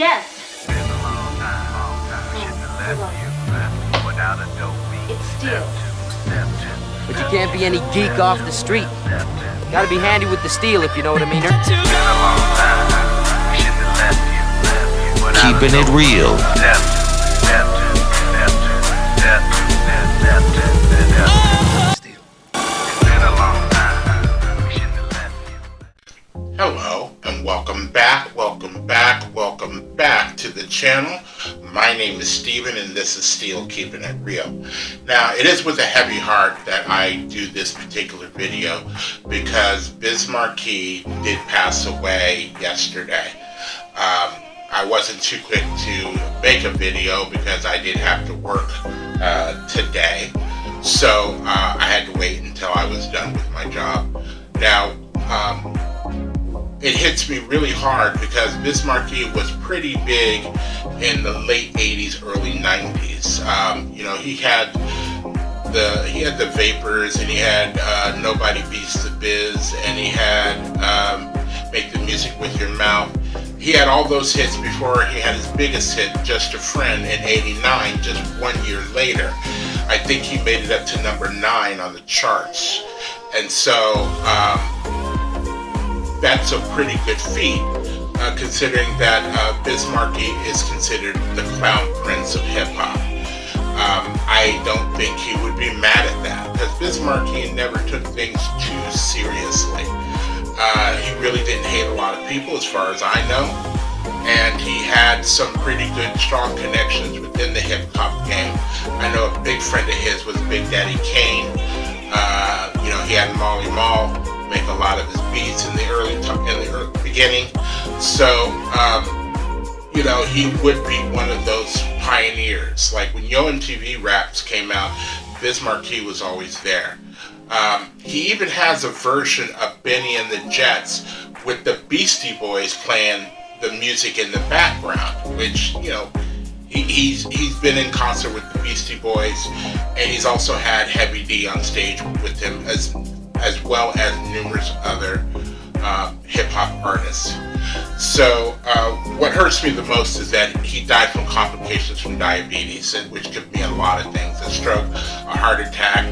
Yes. It's steel. But you can't be any geek off the street. Gotta be handy with the steel, if you know what I mean. Keeping it real. Hello and welcome back to the channel. My name is Steven and this is Steel Keeping It Real. Now it is with a heavy heart that I do this particular video because Biz Markie did pass away yesterday. I wasn't too quick to make a video because I did have to work today. So I had to wait until I was done with my job. Now, it hits me really hard because Biz Markie was pretty big in the late 80s, early 90s. You know, he had the Vapors, and he had Nobody Beats the Biz, and he had Make the Music With Your Mouth. He had all those hits before he had his biggest hit, Just a Friend, in '89, just 1 year later. I think he made it up to number 9 on the charts. And so, that's a pretty good feat, considering that Biz Markie is considered the clown prince of hip-hop. I don't think he would be mad at that, because Biz Markie never took things too seriously. He really didn't hate a lot of people, as far as I know, and he had some pretty good, strong connections within the hip-hop game. I know a big friend of his was Big Daddy Kane. You know, he had Molly Mall make a lot of his beats in the early beginning. So, you know, he would be one of those pioneers. Like when Yo MTV Raps came out, Biz Markie was always there. He even has a version of Benny and the Jets with the Beastie Boys playing the music in the background, which, you know, he's been in concert with the Beastie Boys, and he's also had Heavy D on stage with him as well as numerous other hip-hop artists. So what hurts me the most is that he died from complications from diabetes, which could mean a lot of things: a stroke, a heart attack.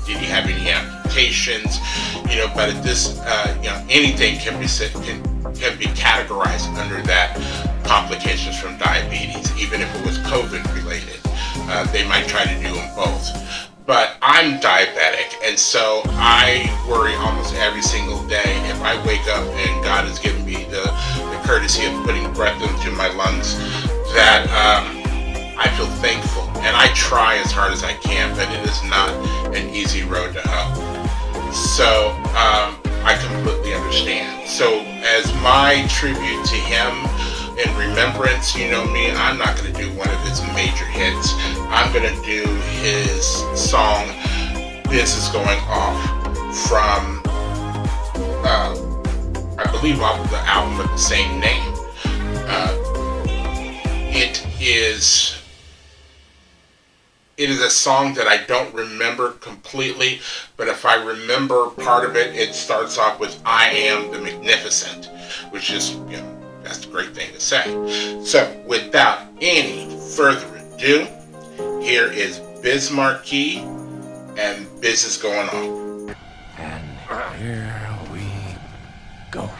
Did he have any amputations? You know, but at this, you know, anything can be categorized under that, complications from diabetes, even if it was COVID related. They might try to do them both. But I'm diabetic, and so I worry almost every single day if I wake up and God has given me the courtesy of putting breath into my lungs, that I feel thankful. And I try as hard as I can, but it is not an easy road to hoe. So I completely understand. So as my tribute to him, in remembrance, you know me, I'm not going to do one of his major hits. I'm going to do his song, This Is Going Off, from, I believe, off of the album with the same name. It is a song that I don't remember completely, but if I remember part of it, it starts off with I Am the Magnificent, which is, you know, that's a great thing to say. So, without any further ado, here is Biz Markie and Biz Is Going On. And here we go.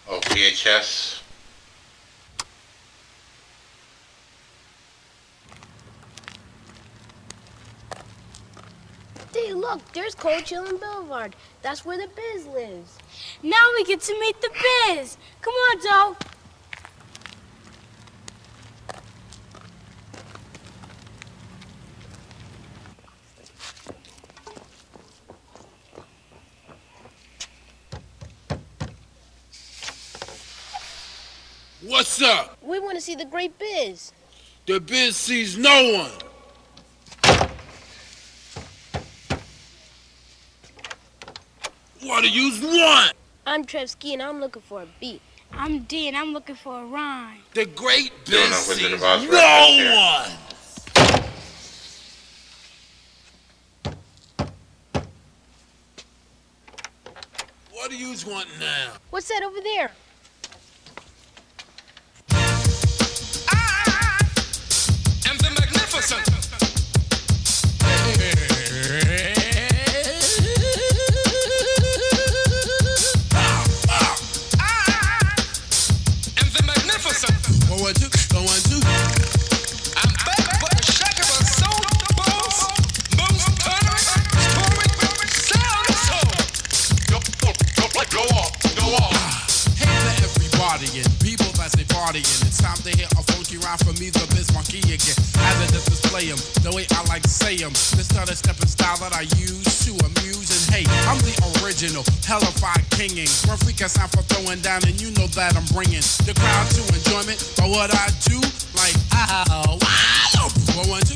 Oh, VHS. Hey, look, there's Cold Chillin' Boulevard. That's where the Biz lives. Now we get to meet the Biz. Come on, Joe. What's up? We want to see the great Biz. The Biz sees no one. What do you want? I'm Trevsky and I'm looking for a beat. I'm D and I'm looking for a rhyme. The great Doing Biz a sees Wizard of Oz no reference here. one. What do you want now? What's that over there? I'm the magnificent. I'm the magnificent. Go on, two. I'm back for the shock of a soul boss. Most thundering, storming, sound and soul. Go off. Hey to everybody and people that say partying. It's time to hear a funky rhyme from me, the Biz Markie again. As I just display 'em, the way I like to say 'em. This stutter stepping style that I use to amuse. And hey, I'm the original, hellified kinging. One freak I sound for throwing down, and you know that I'm bringing the crowd to enjoyment. But what I do, like, wow, go on to.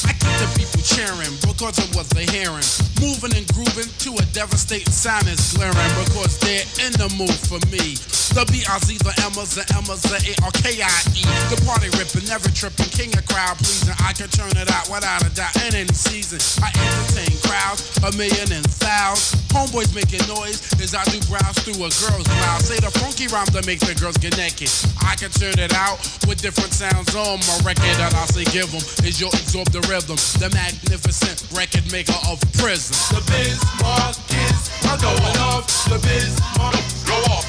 I keep the people cheering because of what they're hearing. Moving and grooving to a devastating sound is glaring because they're in the mood for me. The B-I-Z, the M's, the A-R-K-I-E. The party ripping, never tripping, king of crowd pleasing. I can turn it out without a doubt in any season. I entertain crowds, 1,000,000. Homeboys making noise as I do browse through a girl's blouse. Say the funky rhyme that makes the girls get naked. I can turn it out with different sounds on my record that I say give 'em is your absorb the rhythm. The magnificent record maker of prison. The Biz Markies are going off. The Biz Markies go off.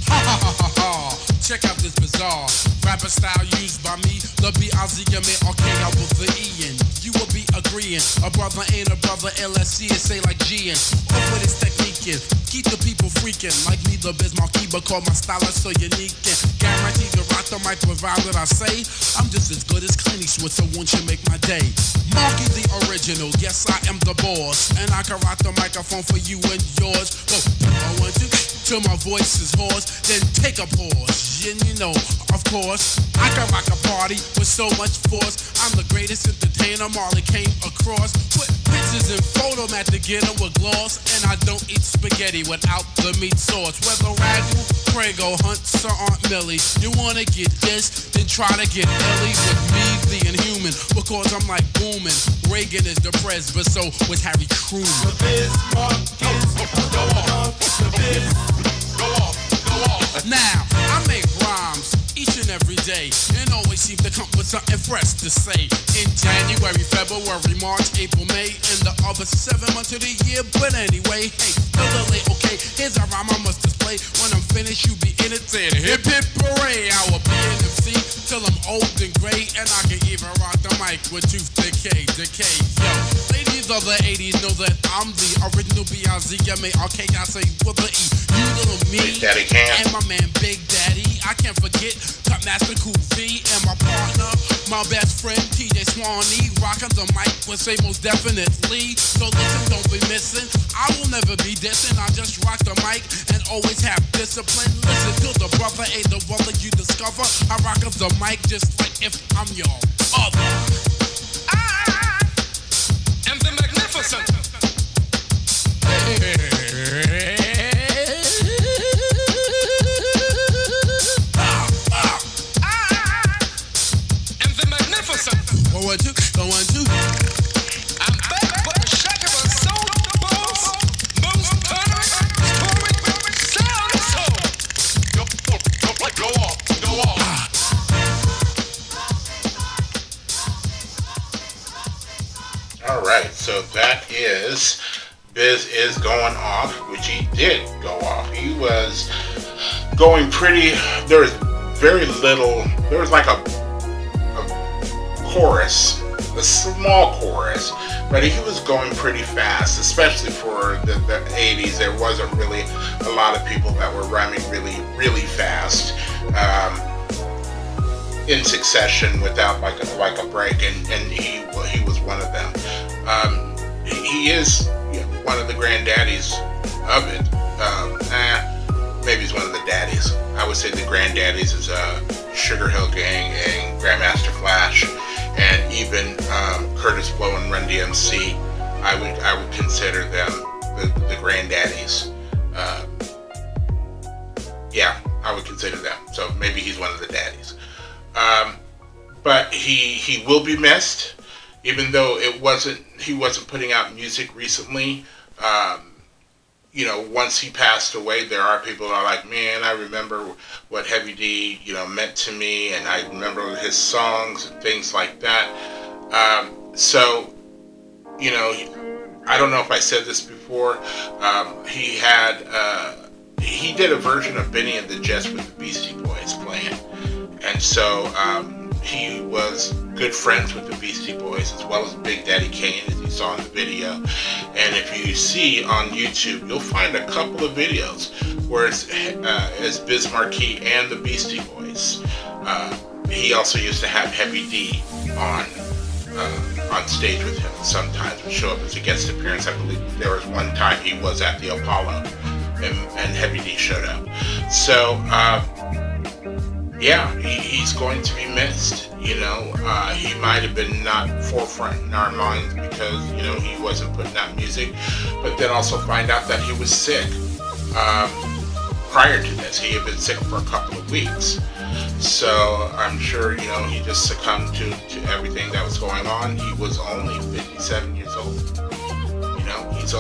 Ha ha ha ha ha. Check out this bizarre rapper style used by me. The B-I-Z-M-A-R-K-I with the E in. You will be agreeing. A brother ain't a brother. LSC is say like G in. Off with his technique in. Keep the people freaking. Like me, the Biz Markie, because my style is so unique and guaranteed to rock the mic without what I say. I'm just as good as Clint Eastwood, so won't you make my day? Markie the original, yes I am the boss, and I can rock the microphone for you and yours. Go, I want you till my voice is hoarse, then take a pause. And you know, of course, I can rock a party with so much force. I'm the greatest entertainer Marley came across. Put pictures and photomat to get 'em with gloss, and I don't eat spaghetti without the meat sauce. Whether Ragu, Prego, Hunts, or Aunt Millie, you wanna get this, then try to get Ellie with me, the inhuman, because I'm like booming. Reagan is the pres, but so was Harry Truman. The Biz Markies go off. The Biz go off. Now, I make rhymes each and every day and always seem to come with something fresh to say. In January, February, March, April, May, and the other 7 months of the year. But anyway, hey, a little late, okay, here's a rhyme I must display. When I'm finished, you be in it saying hip hip hooray. I will be an MC till I'm old and gray, and I can even rock the mic with tooth decay. Yo, ladies of the 80s know that I'm the original B-I-Z-M-A-R-K. I say with the E. You little me Big Daddy Cam. and my man Big Daddy. I can't forget Cutmaster Cool V and my partner, my best friend TJ Swanee. Rocking the mic will say most definitely. So listen, don't be missing. I will never be dissing. I just rock the mic and always have discipline. Listen to the brother, ain't the brother you discover. I rock the mic just like if I'm your other. I am the magnificent. Go on, two. I'm back for the shock of a soul boss. Most thundering, storming, sound and soul. Go off. All right, so that is Biz is going off, which he did go off. He was going pretty. There was very little. There was like a chorus, a small chorus, but he was going pretty fast, especially for the 80s. There wasn't really a lot of people that were rhyming really fast in succession without like a break, and he was one of them. He is one of the granddaddies of it. Maybe he's one of the daddies. I would say the granddaddies is Sugar Hill Gang and Grandmaster Flash, and even Curtis Blow and Run DMC. I would consider them the granddaddies. Yeah, I would consider them. So maybe he's one of the daddies. But he will be missed, even though he wasn't putting out music recently. once he passed away, there are people that are like, man, I remember what Heavy D, meant to me, and I remember his songs and things like that. So, I don't know if I said this before. He did a version of Benny and the Jets with the Beastie Boys playing, and so he was good friends with the Beastie Boys as well as Big Daddy Kane, as you saw in the video. And if you see on YouTube, you'll find a couple of videos where it's Biz Markie and the Beastie Boys. He also used to have Heavy D on stage with him. Sometimes would show up as a guest appearance. I believe there was one time he was at the Apollo, and Heavy D showed up. So he's going to be missed. He might have been not forefront in our minds because he wasn't putting out music, but then also find out that he was sick. Prior to this, he had been sick for a couple of weeks. So I'm sure, he just succumbed to everything that was going on. He was only 57 years old. He's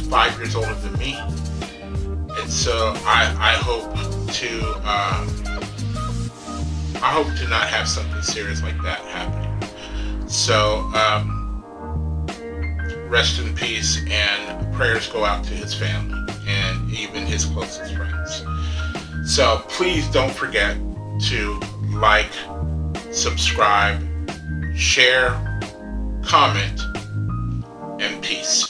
5 years older than me. And so I hope to not have something serious like that happening. So rest in peace, and prayers go out to his family and even his closest friends. So please don't forget to like, subscribe, share, comment, and peace.